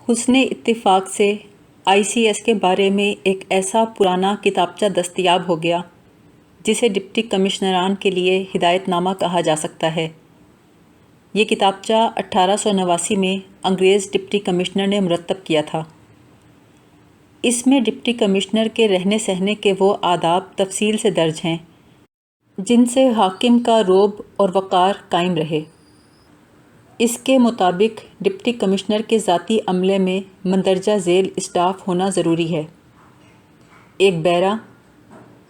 حسن اتفاق سے آئی C S کے بارے میں ایک ایسا پرانا کتابچہ دستیاب ہو گیا جسے ڈپٹی کمشنران کے لیے ہدایت نامہ کہا جا سکتا ہے۔ یہ کتابچہ 1889 میں انگریز ڈپٹی کمشنر نے مرتب کیا تھا۔ اس میں ڈپٹی کمشنر کے رہنے سہنے کے وہ آداب تفصیل سے درج ہیں جن سے حاکم کا رعب اور وقار قائم رہے۔ اس کے مطابق ڈپٹی کمشنر کے ذاتی عملے میں مندرجہ ذیل اسٹاف ہونا ضروری ہے: ایک بیرا،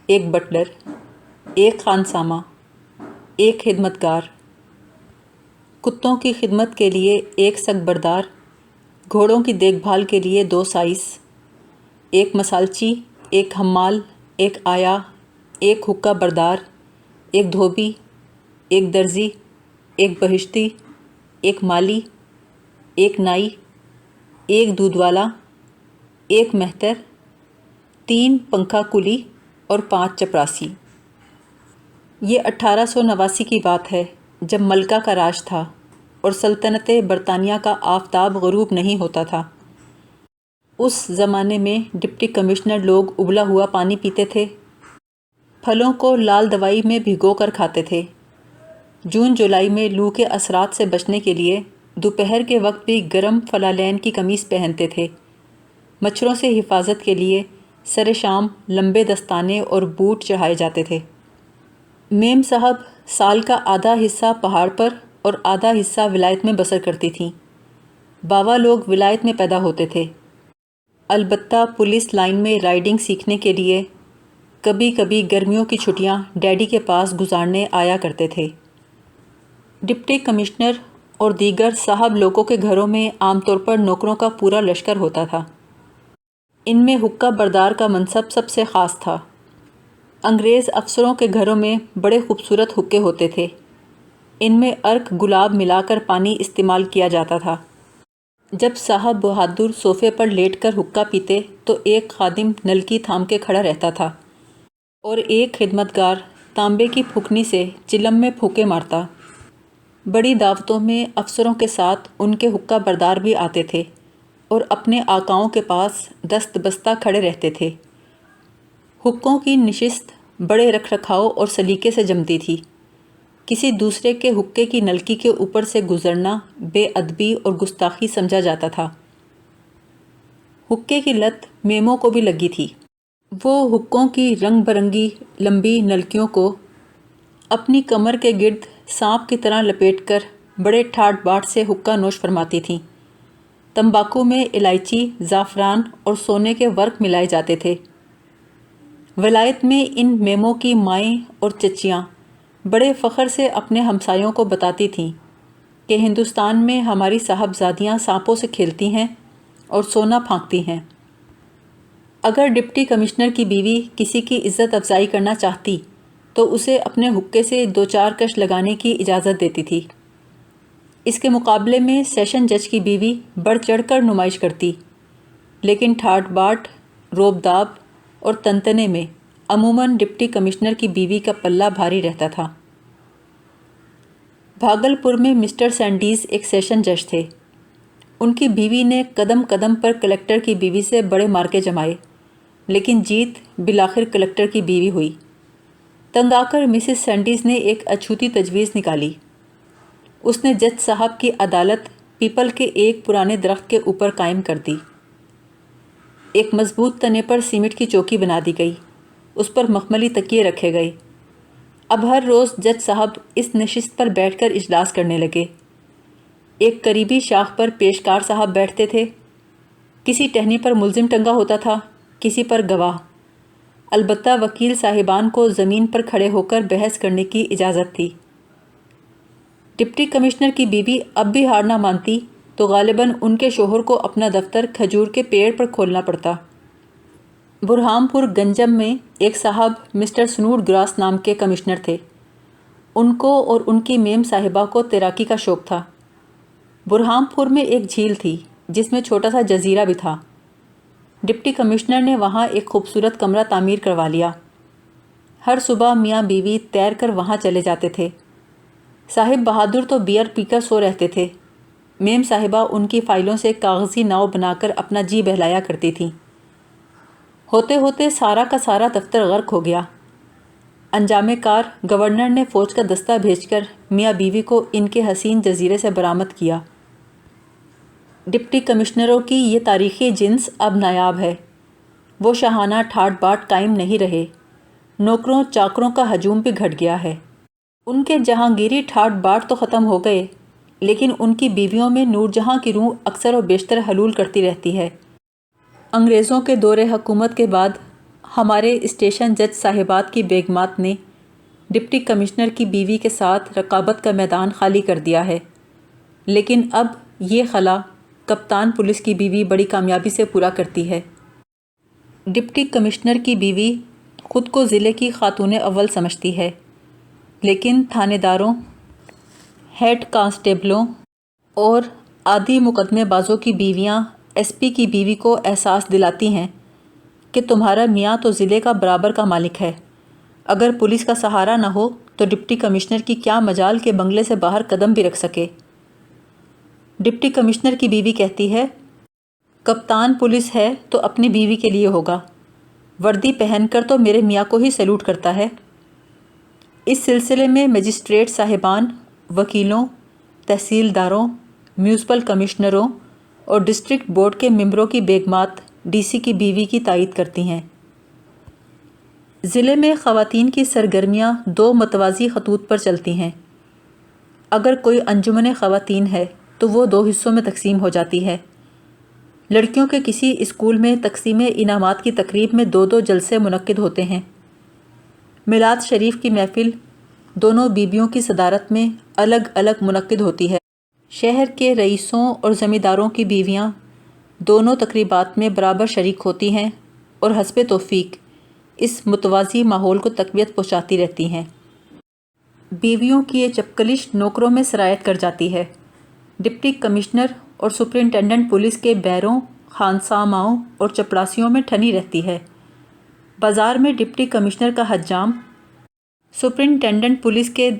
ایک بٹلر، ایک خانسامہ، ایک خدمتگار، کتوں کی خدمت کے لیے ایک سگبردار، گھوڑوں کی دیکھ بھال کے لیے 2 سائس، ایک مسالچی، ایک حمال، ایک آیا، ایک حقہ بردار، ایک دھوبی، ایک درزی، ایک بہشتی، ایک مالی، ایک نائی، ایک دودھ والا، ایک مہتر، 3 پنکھا کلی اور 5 چپراسی۔ یہ 1889 کی بات ہے جب ملکہ کا راج تھا اور سلطنت برطانیہ کا آفتاب غروب نہیں ہوتا تھا۔ اس زمانے میں ڈپٹی کمشنر لوگ ابلا ہوا پانی پیتے تھے، پھلوں کو لال دوائی میں بھگو کر کھاتے تھے، جون جولائی میں لو کے اثرات سے بچنے کے لیے دوپہر کے وقت بھی گرم فلالین کی قمیص پہنتے تھے، مچھروں سے حفاظت کے لیے سر شام لمبے دستانے اور بوٹ چڑھائے جاتے تھے۔ میم صاحب سال کا آدھا حصہ پہاڑ پر اور آدھا حصہ ولایت میں بسر کرتی تھیں۔ باوا لوگ ولایت میں پیدا ہوتے تھے، البتہ پولیس لائن میں رائڈنگ سیکھنے کے لیے کبھی کبھی گرمیوں کی چھٹیاں ڈیڈی کے پاس گزارنے آیا کرتے تھے۔ ڈپٹی کمشنر اور دیگر صاحب لوگوں کے گھروں میں عام طور پر نوکروں کا پورا لشکر ہوتا تھا۔ ان میں حقہ بردار کا منصب سب سے خاص تھا۔ انگریز افسروں کے گھروں میں بڑے خوبصورت حقے ہوتے تھے۔ ان میں عرق گلاب ملا کر پانی استعمال کیا جاتا تھا۔ جب صاحب بہادر صوفے پر لیٹ کر حقہ پیتے تو ایک خادم نلکی تھام کے کھڑا رہتا تھا اور ایک خدمتگار تانبے کی پھوکنی سے چلم میں پھونکے مارتا۔ بڑی دعوتوں میں افسروں کے ساتھ ان کے حقہ بردار بھی آتے تھے اور اپنے آقاؤں کے پاس دست بستہ کھڑے رہتے تھے۔ حقوں کی نشست بڑے رکھ رکھاؤ اور سلیقے سے جمتی تھی۔ کسی دوسرے کے حقے کی نلکی کے اوپر سے گزرنا بے ادبی اور گستاخی سمجھا جاتا تھا۔ حقے کی لت میموں کو بھی لگی تھی۔ وہ حقوں کی رنگ برنگی لمبی نلکیوں کو اپنی کمر کے گرد سانپ کی طرح لپیٹ کر بڑے ٹھاٹ باٹ سے حقہ نوش فرماتی تھیں۔ تمباکو میں الائچی، زعفران اور سونے کے ورق ملائے جاتے تھے۔ ولایت میں ان میموں کی مائیں اور چچیاں بڑے فخر سے اپنے ہمسایوں کو بتاتی تھیں کہ ہندوستان میں ہماری صاحبزادیاں سانپوں سے کھیلتی ہیں اور سونا پھانکتی ہیں۔ اگر ڈپٹی کمشنر کی بیوی کسی کی عزت افزائی کرنا چاہتی تو اسے اپنے حقے سے 2-4 کش لگانے کی اجازت دیتی تھی۔ اس کے مقابلے میں سیشن جج کی بیوی بڑھ چڑھ کر نمائش کرتی، لیکن ٹھاٹ باٹ، روب داب اور تنتنے میں عموماً ڈپٹی کمشنر کی بیوی کا پلہ بھاری رہتا تھا۔ بھاگل پور میں مسٹر سینڈیز ایک سیشن جج تھے۔ ان کی بیوی نے قدم قدم پر کلکٹر کی بیوی سے بڑے مارکے جمائے، لیکن جیت بالآخر کلکٹر کی بیوی ہوئی۔ تنگ آ کر مسز سینڈیز نے ایک اچھوتی تجویز نکالی۔ اس نے جج صاحب کی عدالت پیپل کے ایک پرانے درخت کے اوپر قائم کر دی۔ ایک مضبوط تنے پر سیمنٹ کی چوکی بنا دی گئی، اس پر مخملی تکیے رکھے گئے۔ اب ہر روز جج صاحب اس نشست پر بیٹھ کر اجلاس کرنے لگے۔ ایک قریبی شاخ پر پیشکار صاحب بیٹھتے تھے، کسی ٹہنی پر ملزم ٹنگا ہوتا تھا، کسی پر گواہ۔ البتہ وکیل صاحبان کو زمین پر کھڑے ہو کر بحث کرنے کی اجازت تھی۔ ڈپٹی کمشنر کی بیوی اب بھی ہار نہ مانتی تو غالباً ان کے شوہر کو اپنا دفتر کھجور کے پیڑ پر کھولنا پڑتا۔ برہام پور گنجم میں ایک صاحب مسٹر سنوڈ گراس نام کے کمشنر تھے۔ ان کو اور ان کی میم صاحبہ کو تیراکی کا شوق تھا۔ برہام پور میں ایک جھیل تھی جس میں چھوٹا سا جزیرہ بھی تھا۔ ڈپٹی کمشنر نے وہاں ایک خوبصورت کمرہ تعمیر کروا لیا۔ ہر صبح میاں بیوی تیر کر وہاں چلے جاتے تھے۔ صاحب بہادر تو بیئر پی کر سو رہتے تھے۔ میم صاحبہ ان کی فائلوں سے کاغذی ناؤ بنا کر اپنا جی بہلایا کرتی تھیں۔ ہوتے ہوتے سارا کا سارا دفتر غرق ہو گیا۔ انجام کار گورنر نے فوج کا دستہ بھیج کر میاں بیوی کو ان کے حسین جزیرے سے برآمد کیا۔ ڈپٹی کمشنروں کی یہ تاریخی جنس اب نایاب ہے۔ وہ شاہانہ ٹھاٹ باٹ قائم نہیں رہے، نوکروں چاکروں کا ہجوم بھی گھٹ گیا ہے۔ ان کے جہانگیری ٹھاٹ باٹ تو ختم ہو گئے، لیکن ان کی بیویوں میں نور جہاں کی روح اکثر و بیشتر حلول کرتی رہتی ہے۔ انگریزوں کے دور حکومت کے بعد ہمارے اسٹیشن جج صاحبات کی بیگمات نے ڈپٹی کمشنر کی بیوی کے ساتھ رقابت کا میدان خالی کر دیا ہے، لیکن اب یہ خلا کپتان پولیس کی بیوی بڑی کامیابی سے پورا کرتی ہے۔ ڈپٹی کمشنر کی بیوی خود کو ضلع کی خاتون اول سمجھتی ہے، لیکن تھانے داروں، ہیڈ کانسٹیبلوں اور عادی مقدمے بازوں کی بیویاں ایس پی کی بیوی کو احساس دلاتی ہیں کہ تمہارا میاں تو ضلع کا برابر کا مالک ہے، اگر پولیس کا سہارا نہ ہو تو ڈپٹی کمشنر کی کیا مجال کہ بنگلے سے باہر قدم بھی رکھ سکے۔ ڈپٹی کمشنر کی بیوی کہتی ہے، کپتان پولیس ہے تو اپنی بیوی کے لیے ہوگا، وردی پہن کر تو میرے میاں کو ہی سیلوٹ کرتا ہے۔ اس سلسلے میں مجسٹریٹ صاحبان، وکیلوں، تحصیلداروں، میونسپل کمشنروں اور ڈسٹرکٹ بورڈ کے ممبروں کی بیگمات ڈی سی کی بیوی کی تائید کرتی ہیں۔ ضلع میں خواتین کی سرگرمیاں دو متوازی خطوط پر چلتی ہیں۔ اگر کوئی انجمن خواتین ہے تو وہ دو حصوں میں تقسیم ہو جاتی ہے۔ لڑکیوں کے کسی اسکول میں تقسیم انعامات کی تقریب میں دو دو جلسے منعقد ہوتے ہیں۔ میلاد شریف کی محفل دونوں بیویوں کی صدارت میں الگ الگ منعقد ہوتی ہے۔ شہر کے رئیسوں اور زمینداروں کی بیویاں دونوں تقریبات میں برابر شریک ہوتی ہیں اور حسب توفیق اس متوازی ماحول کو تقویت پہنچاتی رہتی ہیں۔ بیویوں کی یہ چپکلش نوکروں میں سرایت کر جاتی ہے۔ ڈپٹی کمشنر اور سپرنٹینڈنٹ پولیس کے بیروں، خانساماؤں اور چپڑاسیوں میں ٹھنی رہتی ہے۔ بازار میں ڈپٹی کمشنر کا حجام سپرنٹینڈنٹ پولیس کے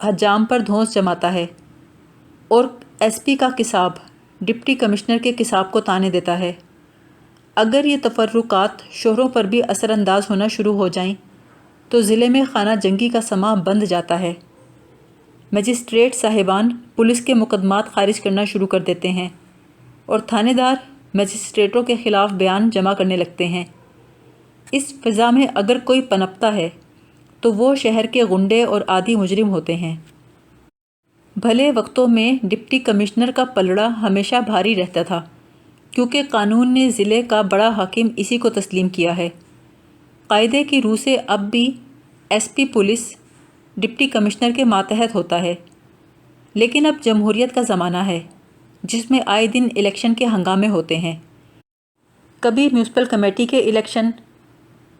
حجام پر دھونس جماتا ہے اور ایس پی کا قصاب ڈپٹی کمشنر کے قصاب کو تانے دیتا ہے۔ اگر یہ تفرقات شوہروں پر بھی اثر انداز ہونا شروع ہو جائیں تو ضلع میں خانہ جنگی کا سماں بند جاتا ہے۔ مجسٹریٹ صاحبان پولیس کے مقدمات خارج کرنا شروع کر دیتے ہیں اور تھانے دار مجسٹریٹوں کے خلاف بیان جمع کرنے لگتے ہیں۔ اس فضا میں اگر کوئی پنپتا ہے تو وہ شہر کے غنڈے اور عادی مجرم ہوتے ہیں۔ بھلے وقتوں میں ڈپٹی کمشنر کا پلڑا ہمیشہ بھاری رہتا تھا، کیونکہ قانون نے ضلع کا بڑا حاکم اسی کو تسلیم کیا ہے۔ قاعدے کی روح سے اب بھی S P police deputy commissioner کے ماتحت ہوتا ہے، لیکن اب جمہوریت کا زمانہ ہے جس میں آئے دن الیکشن کے ہنگامے ہوتے ہیں۔ کبھی میونسپل کمیٹی کے الیکشن،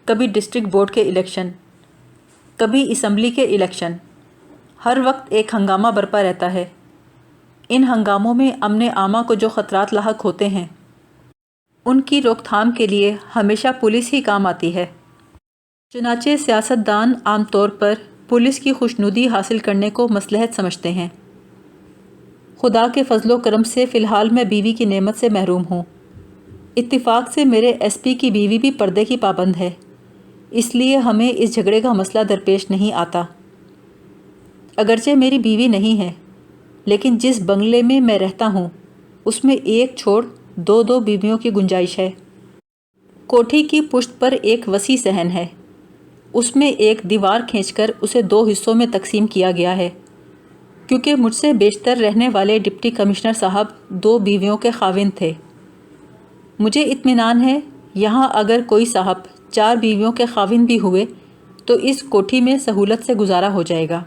کبھی ڈسٹرکٹ بورڈ کے الیکشن، کبھی اسمبلی کے الیکشن، ہر وقت ایک ہنگامہ برپا رہتا ہے۔ ان ہنگاموں میں امن عامہ کو جو خطرات لاحق ہوتے ہیں ان کی روک تھام کے لیے ہمیشہ پولیس ہی کام آتی ہے۔ چنانچہ سیاستدان عام طور پر پولیس کی خوشنودی حاصل کرنے کو مصلحت سمجھتے ہیں۔ خدا کے فضل و کرم سے فی الحال میں بیوی کی نعمت سے محروم ہوں۔ اتفاق سے میرے ایس پی کی بیوی بھی پردے کی پابند ہے، اس لیے ہمیں اس جھگڑے کا مسئلہ درپیش نہیں آتا۔ اگرچہ میری بیوی نہیں ہے، لیکن جس بنگلے میں میں رہتا ہوں اس میں ایک چھوڑ دو دو بیویوں کی گنجائش ہے۔ کوٹھی کی پشت پر ایک وسیع صحن ہے، اس میں ایک دیوار کھینچ کر اسے دو حصوں میں تقسیم کیا گیا ہے، کیونکہ مجھ سے بیشتر رہنے والے ڈپٹی کمشنر صاحب دو بیویوں کے خاوند تھے۔ مجھے اطمینان ہے یہاں اگر کوئی صاحب چار بیویوں کے خاوند بھی ہوئے تو اس کوٹھی میں سہولت سے گزارا ہو جائے گا۔